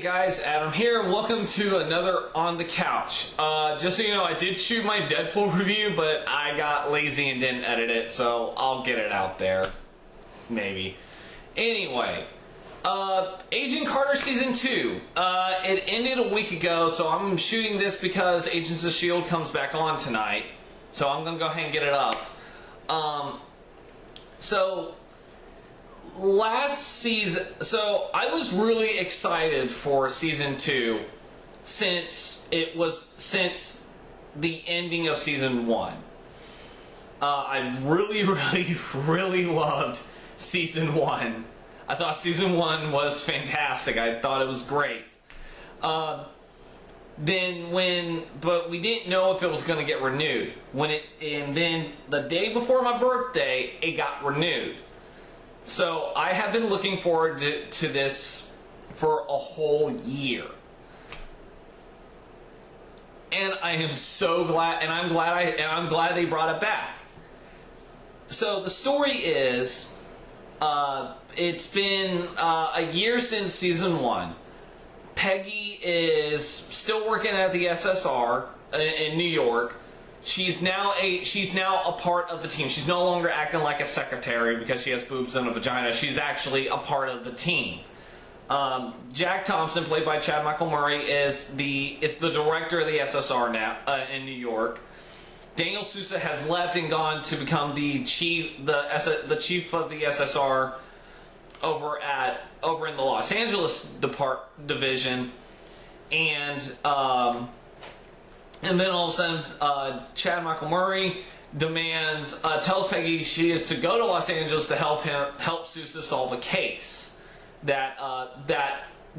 guys, Adam here, and welcome to another On the Couch. Just so you know, I did shoot my Deadpool review, but I got lazy and didn't edit it, so I'll get it out there. Maybe. Anyway, Agent Carter Season 2. It ended a week ago, so I'm shooting this because Agents of S.H.I.E.L.D. comes back on tonight. So I'm going to go ahead and get it up. Last season, so I was really excited for season 2 since the ending of season 1. I really loved season 1. I thought season 1 was fantastic. I thought it was great. But we didn't know if it was going to get renewed. And then the day before my birthday, it got renewed. So I have been looking forward to this for a whole year. And I am so glad, and I'm glad they brought it back. So the story is, it's been a year since season 1. Peggy is still working at the SSR in New York. She's now a part of the team. She's no longer acting like a secretary because she has boobs and a vagina. She's actually a part of the team. Jack Thompson, played by Chad Michael Murray, is the director of the SSR now in New York. Daniel Sousa has left and gone to become the chief of the SSR over in the Los Angeles division, and then all of a sudden, Chad Michael Murray tells Peggy she is to go to Los Angeles to help Sousa solve a case that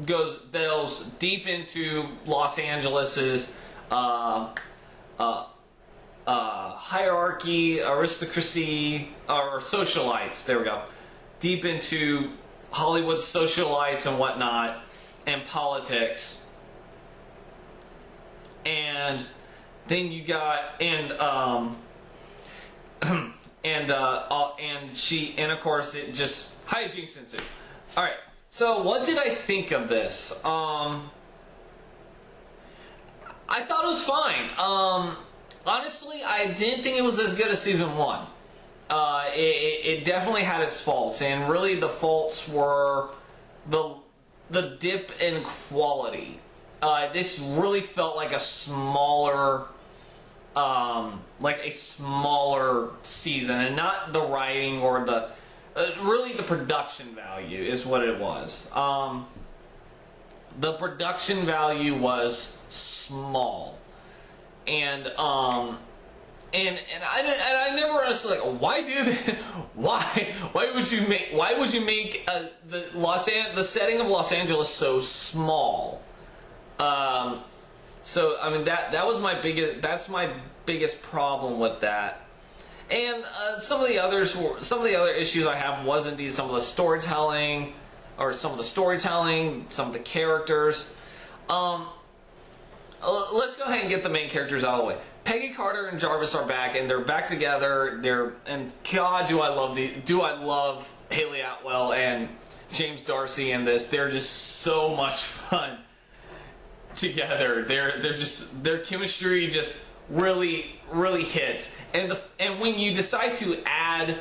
goes deep into Los Angeles's hierarchy, aristocracy, or socialites. There we go. Deep into Hollywood socialites and whatnot, and politics. And then you got and of course it just hijinks ensued. All right. So what did I think of this? I thought it was fine. Honestly, I didn't think it was as good as season 1. It definitely had its faults, and really the faults were the dip in quality. This really felt like a smaller season, and not the writing or really the production value is what it was. The production value was small, and I never understood, like, why do that? Why would you make the setting of Los Angeles so small? So I mean that's my biggest problem with that. And some of the other issues I have was indeed some of the storytelling, some of the characters. Let's go ahead and get the main characters out of the way. Peggy Carter and Jarvis are back, and they're back together. And God, do I love Haley Atwell and James Darcy in this. They're just so much fun together. Their chemistry just really hits. And when you decide to add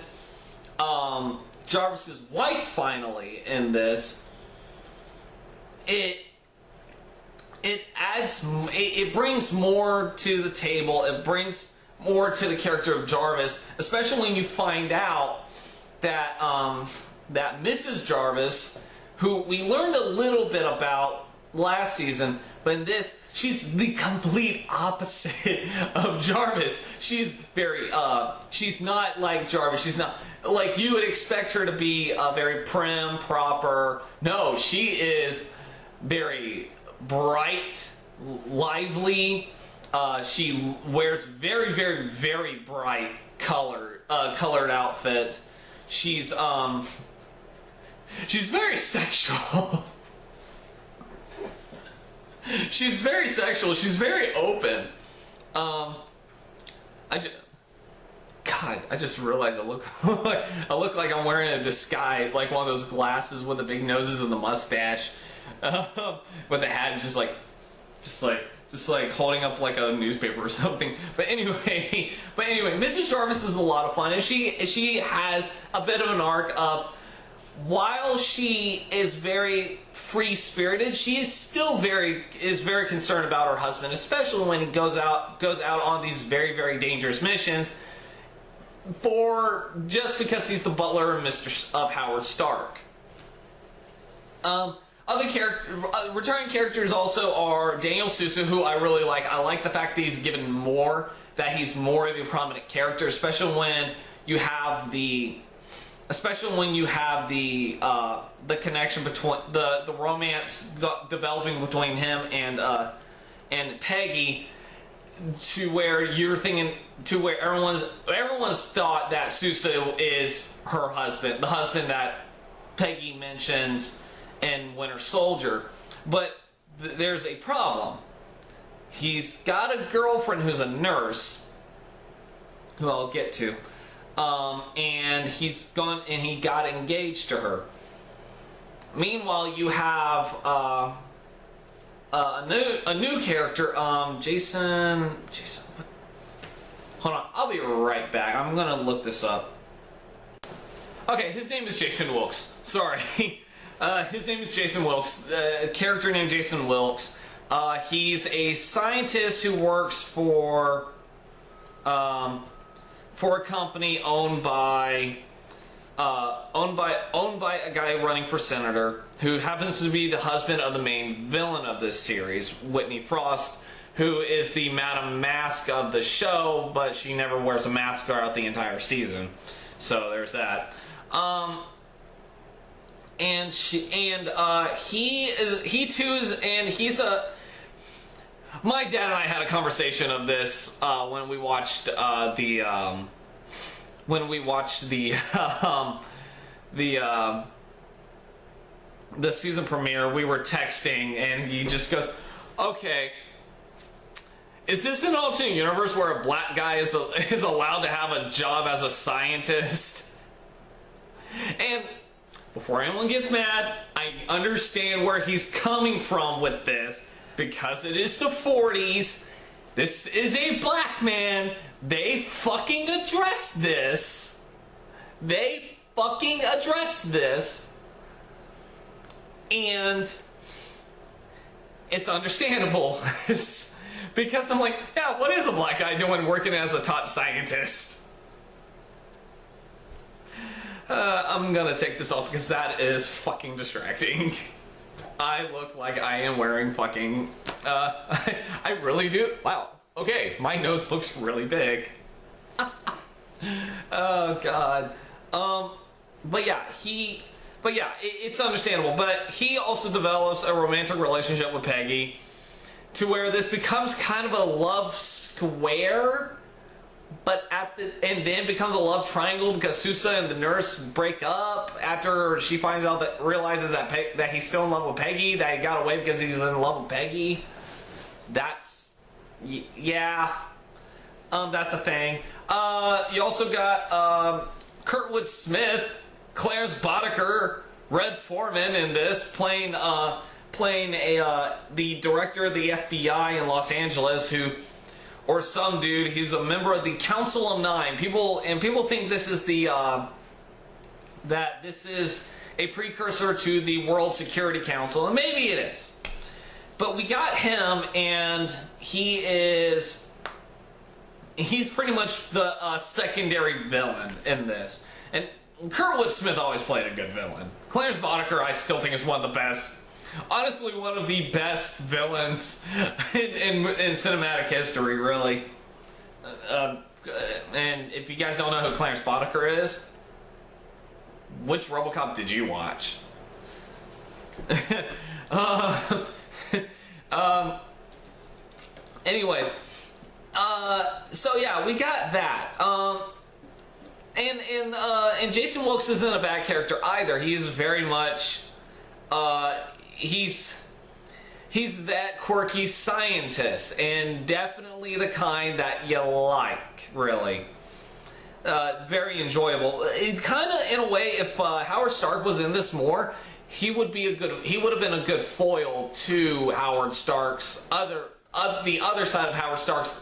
Jarvis's wife finally in this, it brings more to the table. It brings more to the character of Jarvis, especially when you find out that that Mrs. Jarvis, who we learned a little bit about last season, but in this, she's the complete opposite of Jarvis. She's she's not like Jarvis. She's not like you would expect her to be very prim, proper. No, she is very bright, lively. She wears very bright colored outfits. She's very sexual. She's very sexual. She's very open. I just realized I look like I'm wearing a disguise, like one of those glasses with the big noses and the mustache. With the hat, just like holding up like a newspaper or something. But anyway, Mrs. Jarvis is a lot of fun, and she has a bit of an arc of, while she is very free-spirited, she is still very concerned about her husband, especially when he goes out on these very, very dangerous missions, just because he's the butler and mistress of Howard Stark. Returning characters also are Daniel Sousa, who I really like. I like the fact that he's given more, that he's more of a prominent character, especially when you have the connection between the romance developing between him and Peggy, to where everyone's thought that Sousa is her husband, the husband that Peggy mentions in Winter Soldier. But there's a problem. He's got a girlfriend who's a nurse, who I'll get to, and he got engaged to her. Meanwhile, you have a new character, Jason. What? Hold on, I'll be right back. I'm gonna look this up. Okay, his name is Jason Wilkes. Sorry. His name is Jason Wilkes, character named Jason Wilkes. He's a scientist who works for a company owned by a guy running for senator, who happens to be the husband of the main villain of this series, Whitney Frost, who is the Madam Mask of the show, but she never wears a mask throughout the entire season. So there's that. My dad and I had a conversation of this when we watched the season premiere. We were texting, and he just goes, "Okay, is this an alternate universe where a black guy is allowed to have a job as a scientist?" And before anyone gets mad, I understand where he's coming from with this, because it is the 40s. This is a black man. They fucking addressed this. And it's understandable. Because I'm like, yeah, what is a black guy doing working as a top scientist? I'm gonna take this off because that is fucking distracting. I look like I am wearing fucking, I really do. Wow. Okay, my nose looks really big. Oh god. It's understandable. But he also develops a romantic relationship with Peggy, to where this becomes kind of a love square, and then becomes a love triangle, because Sousa and the nurse break up after she realizes that he's still in love with Peggy, that he got away because he's in love with Peggy. That's a thing. You also got Kurtwood Smith, Clarence Boddicker, Red Foreman in this, playing the director of the FBI in Los Angeles, or some dude. He's a member of the Council of Nine. People think this is that this is a precursor to the World Security Council, and maybe it is. But we got him, and he's pretty much the secondary villain in this. And Kurtwood Smith always played a good villain. Clarence Boddicker, I still think, is one of the best. Honestly, one of the best villains in cinematic history, really. And if you guys don't know who Clarence Boddicker is, which RoboCop did you watch? Anyway, so yeah, we got that. And Jason Wilkes isn't a bad character either. He's very much, he's that quirky scientist, and definitely the kind that you like, really. Very enjoyable. It kind of, in a way, if Howard Stark was in this more, he would have been a good foil to Howard Stark's the other side of Howard Stark's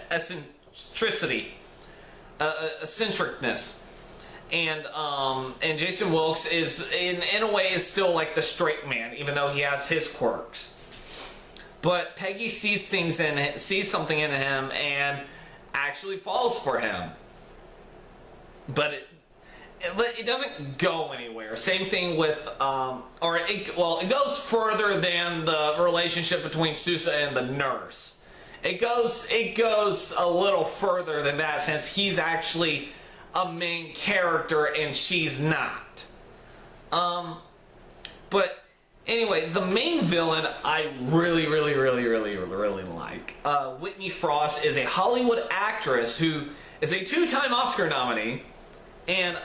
eccentricness. And Jason Wilkes is in a way is still like the straight man, even though he has his quirks. But Peggy sees something in him and actually falls for him. But it doesn't go anywhere. Same thing with it goes further than the relationship between Sousa and the nurse. It goes a little further than that, since he's actually a main character and she's not. But anyway, the main villain I really like. Whitney Frost is a Hollywood actress who is a 2-time Oscar nominee, and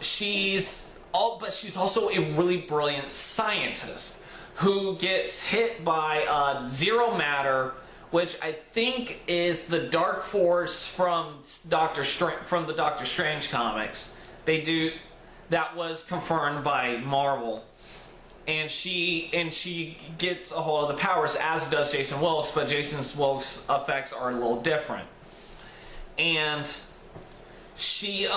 she's also a really brilliant scientist who gets hit by zero matter, which I think is the dark force from the Doctor Strange comics. That was confirmed by Marvel, and she gets a hold of the powers, as does Jason Wilkes, but Jason Wilkes' effects are a little different. And she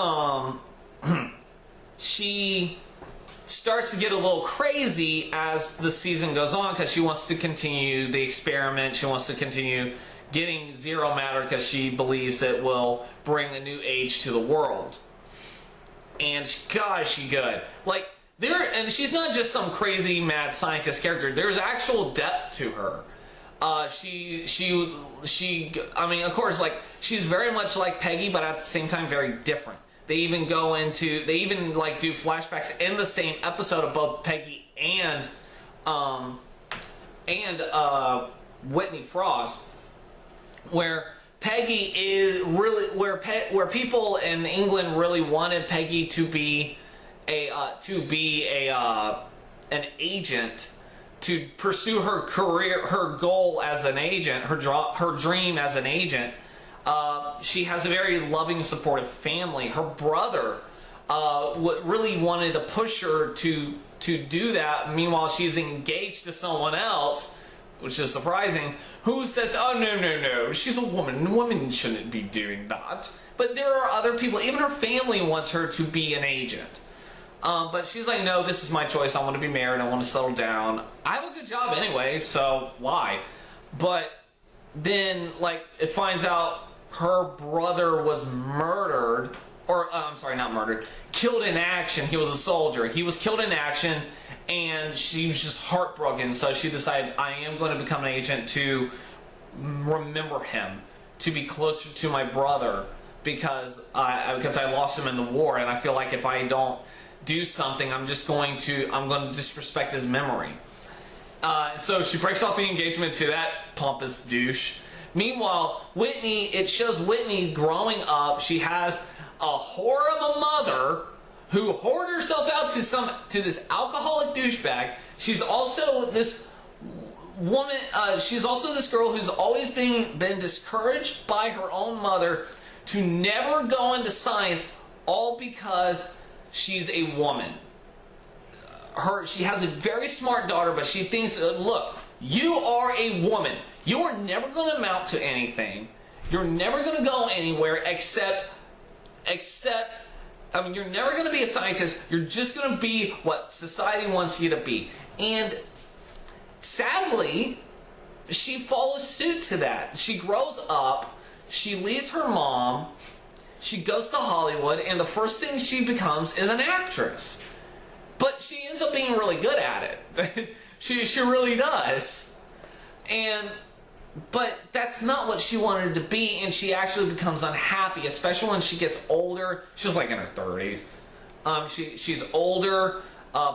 starts to get a little crazy as the season goes on, because she wants to continue the experiment. She wants to continue getting zero matter because she believes it will bring a new age to the world. And God, is she good. And she's not just some crazy mad scientist character. There's actual depth to her. Of course, she's very much like Peggy, but at the same time very different. They even do flashbacks in the same episode of both Peggy and Whitney Frost, where Peggy is really where people in England really wanted Peggy to be an agent, to pursue her career, her goal as an agent, her dream as an agent. She has a very loving, supportive family. Her brother really wanted to push her to do that. Meanwhile, she's engaged to someone else, which is surprising, who says, oh, no, she's a woman. Women shouldn't be doing that. But there are other people, even her family wants her to be an agent. But she's like, no, this is my choice. I want to be married. I want to settle down. I have a good job anyway, so why? But then, it finds out her brother was murdered, killed in action. He was a soldier. He was killed in action, and she was just heartbroken. So she decided, I am going to become an agent to remember him, to be closer to my brother, because I lost him in the war, and I feel like if I don't do something, I'm going to disrespect his memory. So she breaks off the engagement to that pompous douche. Meanwhile, it shows Whitney growing up. She has a whore of a mother who whored herself out to this alcoholic douchebag. She's also this woman. She's also this girl who's always been discouraged by her own mother to never go into science, all because she's a woman. She has a very smart daughter, but she thinks, look, you are a woman. You are never going to amount to anything. You're never going to go anywhere except you're never going to be a scientist. You're just going to be what society wants you to be. And sadly, she follows suit to that. She grows up. She leaves her mom. She goes to Hollywood, and the first thing she becomes is an actress. But she ends up being really good at it. she really does. But that's not what she wanted to be, and she actually becomes unhappy, especially when she gets older. She's in her 30s. She's older.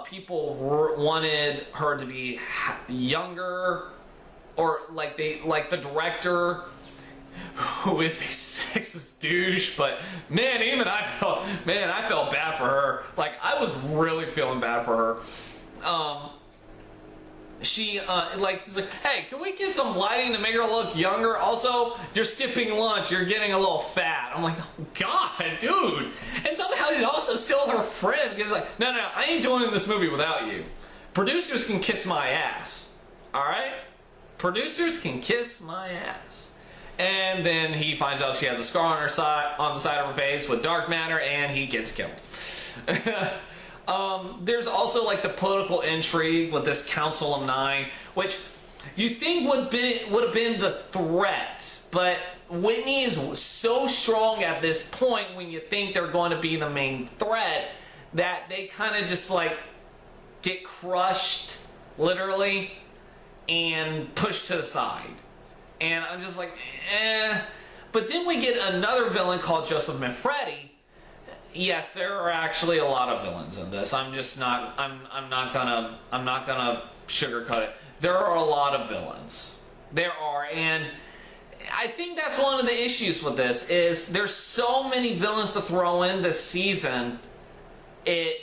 People wanted her to be younger, or like the director, who is a sexist douche. But man, I felt bad for her. I was really feeling bad for her. she's like, hey, can we get some lighting to make her look younger? Also, you're skipping lunch. You're getting a little fat. I'm like, oh, God, dude. And somehow he's also still her friend. Because like, no, I ain't doing this movie without you. Producers can kiss my ass. All right? Producers can kiss my ass. And then he finds out she has a scar on the side of her face with dark matter, and he gets killed. There's also like the political intrigue with this Council of Nine, which you think would have been the threat, but Whitney is so strong at this point when you think they're going to be the main threat that they kind of just like get crushed, literally, and pushed to the side. And I'm just like, eh. But then we get another villain called Joseph Manfredi. Yes, there are actually a lot of villains in this. I'm not gonna sugarcoat it. There are a lot of villains. There are, and I think that's one of the issues with this is there's so many villains to throw in this season. It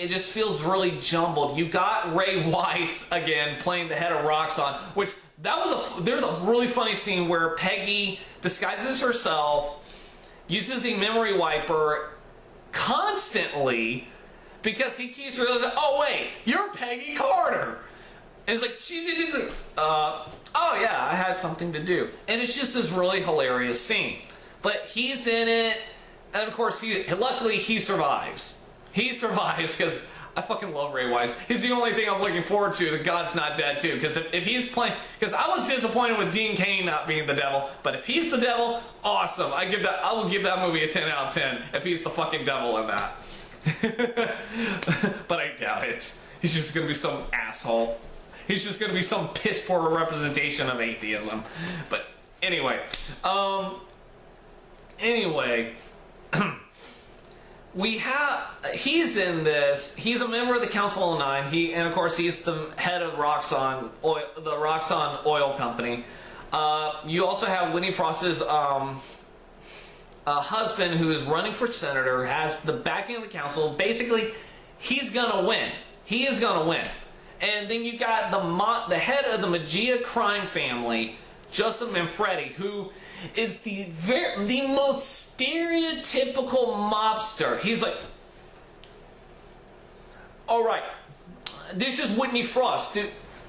just feels really jumbled. You got Ray Weiss again playing the head of Roxxon, which there's a really funny scene where Peggy disguises herself, uses a memory wiper constantly because he keeps realizing, oh wait, you're Peggy Carter. And it's like, oh yeah, I had something to do. And it's just this really hilarious scene. But he's in it, and of course, luckily he survives. He survives because I fucking love Ray Weiss. He's the only thing I'm looking forward to that God's not dead too. Because if he's playing, because I was disappointed with Dean Cain not being the devil, but if he's the devil, awesome. I will give that movie a 10 out of 10 if he's the fucking devil in that. But I doubt it. He's just gonna be some asshole. He's just gonna be some piss poor representation of atheism. But anyway, he's in this. He's a member of the Council of Nine. And of course he's the head of Roxxon Oil, the Roxxon Oil Company. You also have Whitney Frost's husband, who is running for senator, has the backing of the council. Basically, he's gonna win. He is gonna win. And then you got the head of the Magia crime family, Joseph Manfredi, who is the most stereotypical mobster. He's like, all right, this is Whitney Frost.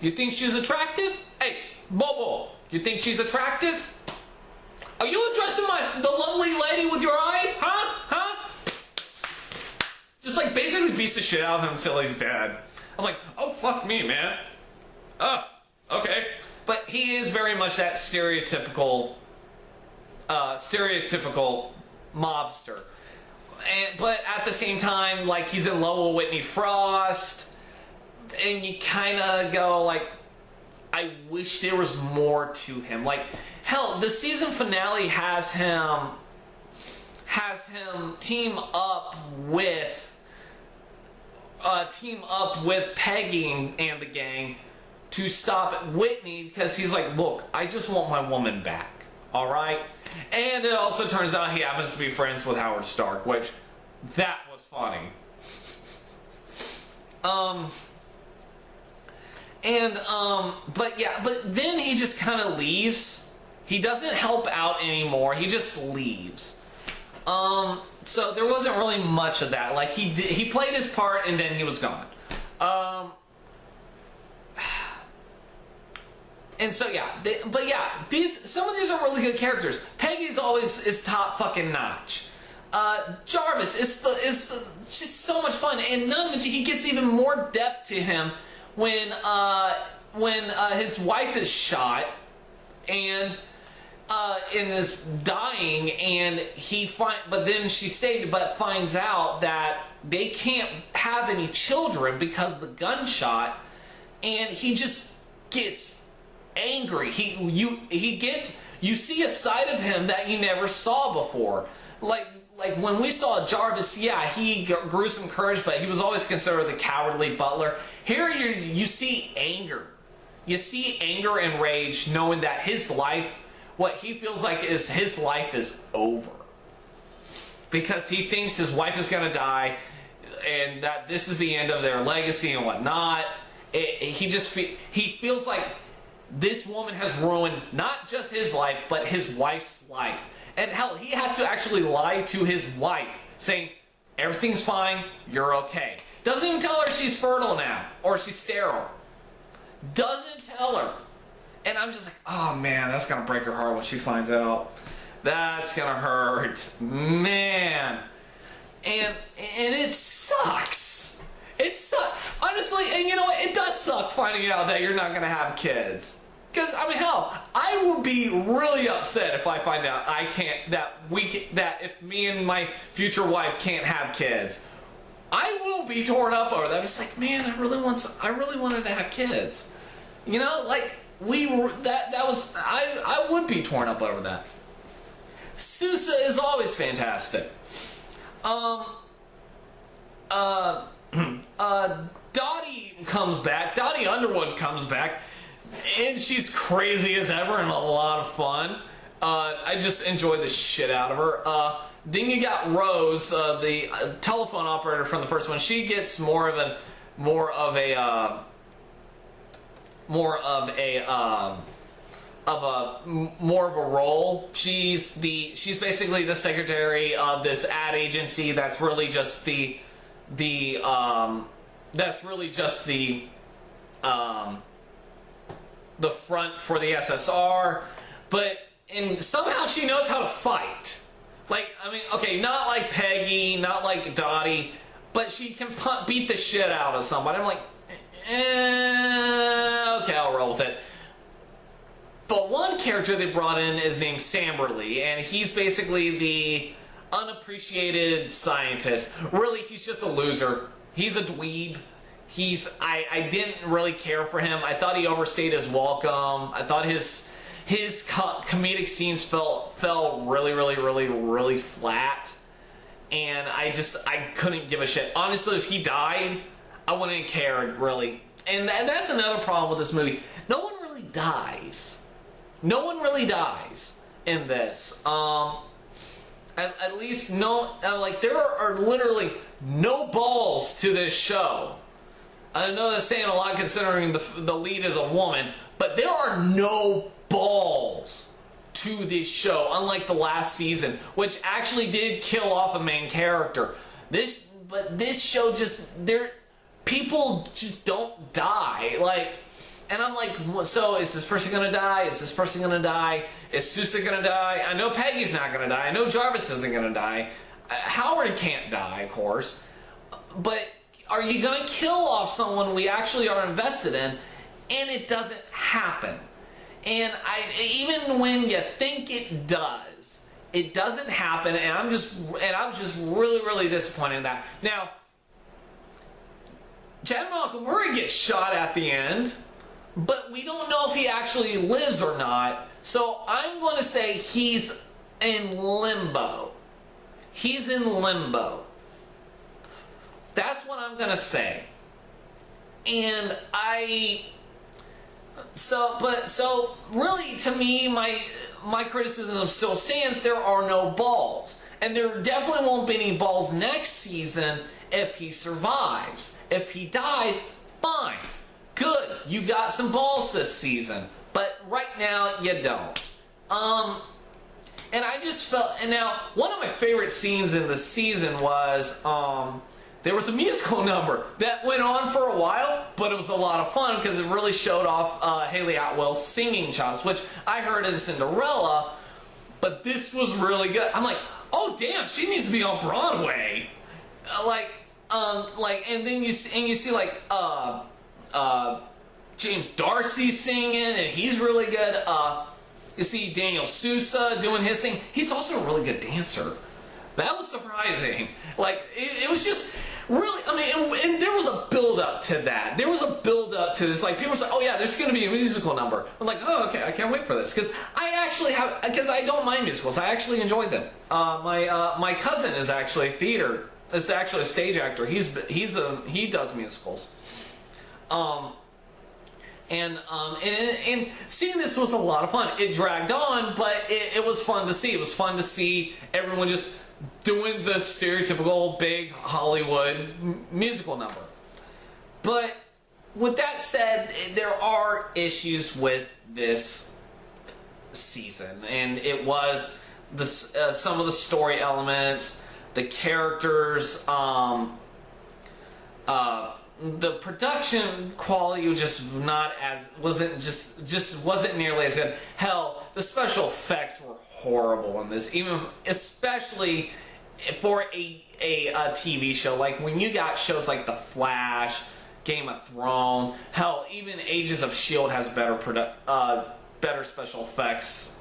You think she's attractive? Hey, Bobo, you think she's attractive? Are you addressing the lovely lady with your eyes? Huh? Just like basically beats the shit out of him until he's dead. I'm like, oh fuck me, man. Oh, okay. But he is very much that stereotypical mobster. But at the same time, like, he's in love with Whitney Frost, and you kind of go like, I wish there was more to him. Like, hell, the season finale has him team up with Peggy and the gang to stop Whitney, because he's like, look, I just want my woman back, all right? And it also turns out he happens to be friends with Howard Stark, which, that was funny. But then he just kind of leaves. He doesn't help out anymore. He just leaves. So there wasn't really much of that. Like, he played his part and then he was gone. And so yeah, some of these are really good characters. Peggy's always is top fucking notch. Jarvis is just so much fun, and not mention he gets even more depth to him when his wife is shot and is dying, and but then finds out that they can't have any children because of the gunshot, and he just gets angry. You see a side of him that you never saw before. Like when we saw Jarvis, yeah, he grew some courage, but he was always considered the cowardly butler. Here you see anger. You see anger and rage, knowing that his life, what he feels like is his life is over. Because he thinks his wife is going to die, and that this is the end of their legacy and whatnot. he feels like this woman has ruined not just his life, but his wife's life. And hell, he has to actually lie to his wife, saying, everything's fine, you're okay. Doesn't even tell her she's fertile now, or she's sterile. Doesn't tell her. And I'm just like, oh man, that's gonna break her heart when she finds out. That's gonna hurt. Man. And it sucks. It sucks. Honestly, and you know what? It does suck finding out that you're not gonna have kids. Because, I mean, hell, I would be really upset if I find out that if me and my future wife can't have kids. I will be torn up over that. It's like, man, I really wanted to have kids. You know, like, I would be torn up over that. Sousa is always fantastic. Dottie comes back. Dottie Underwood comes back. And she's crazy as ever and a lot of fun. I just enjoy the shit out of her. Then you got Rose, the telephone operator from the first one. She gets more of a role. She's basically the secretary of this ad agency. That's really just the front for the SSR, and somehow she knows how to fight. Like, I mean, okay, not like Peggy, not like Dottie, but she can beat the shit out of somebody. I'm like, okay, I'll roll with it. But one character they brought in is named Samberly, and he's basically the unappreciated scientist. Really, he's just a loser. He's a dweeb. I didn't really care for him. I thought he overstayed his welcome. I thought his comedic scenes fell really flat. And I couldn't give a shit. Honestly, if he died, I wouldn't have cared, really. And that's another problem with this movie. No one really dies. No one really dies in this. At least there are literally no balls to this show. I know that's saying a lot considering the lead is a woman, but there are no balls to this show, unlike the last season, which actually did kill off a main character. This show people just don't die. Like, and I'm like, so is this person gonna die? Is this person gonna die? Is Sousa gonna die? I know Peggy's not gonna die. I know Jarvis isn't gonna die. Howard can't die, of course. But are you going to kill off someone we actually are invested in? And it doesn't happen. And even when you think it does, it doesn't happen. And I was just really disappointed in that. Now, Chad Malcolm Murray gets shot at the end, but we don't know if he actually lives or not. So I'm going to say he's in limbo. He's in limbo. That's what I'm gonna say. And so really, to me, my criticism still stands. There are no balls, and there definitely won't be any balls next season if he survives. If he dies, fine, good. You got some balls this season, but right now you don't. And I just felt. And now, one of my favorite scenes in the season was there was a musical number that went on for a while, but it was a lot of fun because it really showed off Haley Atwell's singing chops, which I heard in Cinderella, but this was really good. I'm like, oh damn, she needs to be on Broadway. And then you see like James Darcy singing, and he's really good. You see Daniel Sousa doing his thing. He's also a really good dancer. That was surprising. Like, it was just really, I mean, and there was a build-up to that. There was a build-up to this. Like, people were like, oh yeah, there's going to be a musical number. I'm like, oh, okay, I can't wait for this. Because I don't mind musicals. I actually enjoy them. My cousin is actually a stage actor. He does musicals. And seeing this was a lot of fun. It dragged on, but it was fun to see. It was fun to see everyone just doing the stereotypical big Hollywood musical number. But with that said, there are issues with this season, and it was some of the story elements, the characters, the production quality was just wasn't nearly as good. Hell, the special effects were horrible in this, even especially for a TV show. Like when you got shows like The Flash, Game of Thrones, hell, even Agents of S.H.I.E.L.D. has better special effects.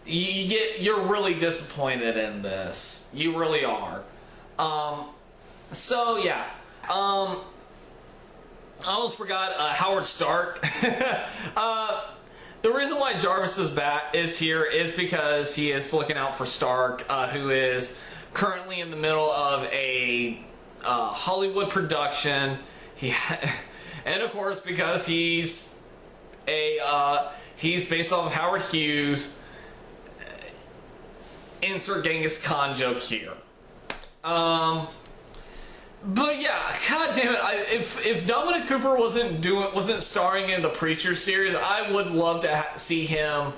You're really disappointed in this. You really are. So yeah. I almost forgot Howard Stark. The reason why Jarvis is here is because he is looking out for Stark, who is currently in the middle of a Hollywood production. And of course, because he's based off of Howard Hughes. Insert Genghis Khan joke here. But yeah, god damn it! If Dominic Cooper wasn't starring in the Preacher series, I would love to see him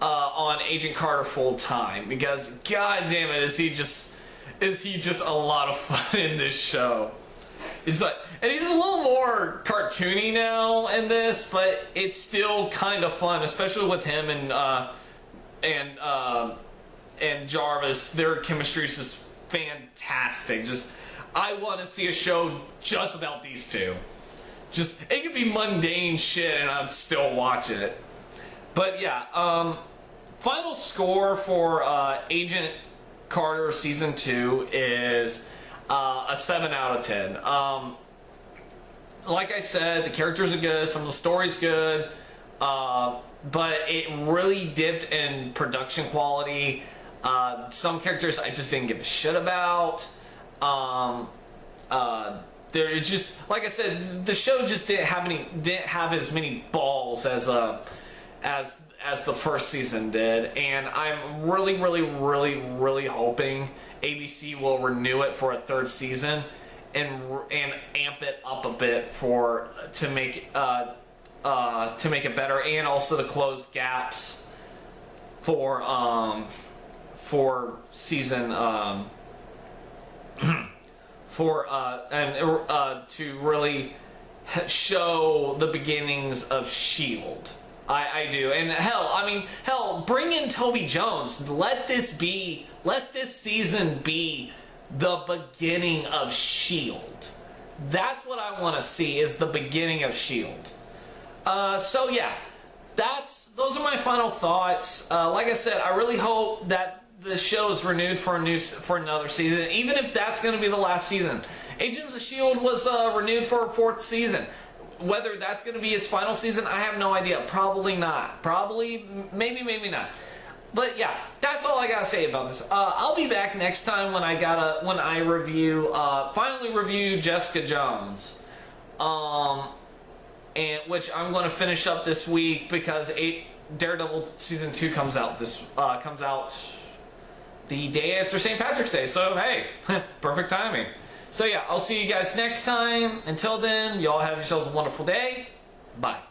on Agent Carter full time, because god damn it, is he just a lot of fun in this show. He's and he's a little more cartoony now in this, but it's still kind of fun, especially with him and Jarvis. Their chemistry is just fantastic. I want to see a show just about these two. It could be mundane shit and I'd still watch it. But yeah, final score for Agent Carter Season 2 is a 7 out of 10. Like I said, the characters are good, some of the story's good, but it really dipped in production quality. Some characters I just didn't give a shit about. There just, like I said, the show just didn't have as many balls as the first season did, and I'm really hoping ABC will renew it for a third season and amp it up a bit to make it better, and also to close gaps for season to really show the beginnings of S.H.I.E.L.D. I do, and hell, bring in Toby Jones. Let this season be the beginning of S.H.I.E.L.D. That's what I want to see, is the beginning of S.H.I.E.L.D. So yeah, those are my final thoughts. Like I said, I really hope that the show is renewed for another season, even if that's going to be the last season. Agents of S.H.I.E.L.D. was renewed for a 4th season. Whether that's going to be its final season, I have no idea. Probably not. Probably, maybe not. But yeah, that's all I gotta say about this. I'll be back next time when I finally review Jessica Jones, and which I'm going to finish up this week because Daredevil season 2 comes out the day after St. Patrick's Day. So hey, perfect timing. So yeah, I'll see you guys next time. Until then, y'all have yourselves a wonderful day. Bye.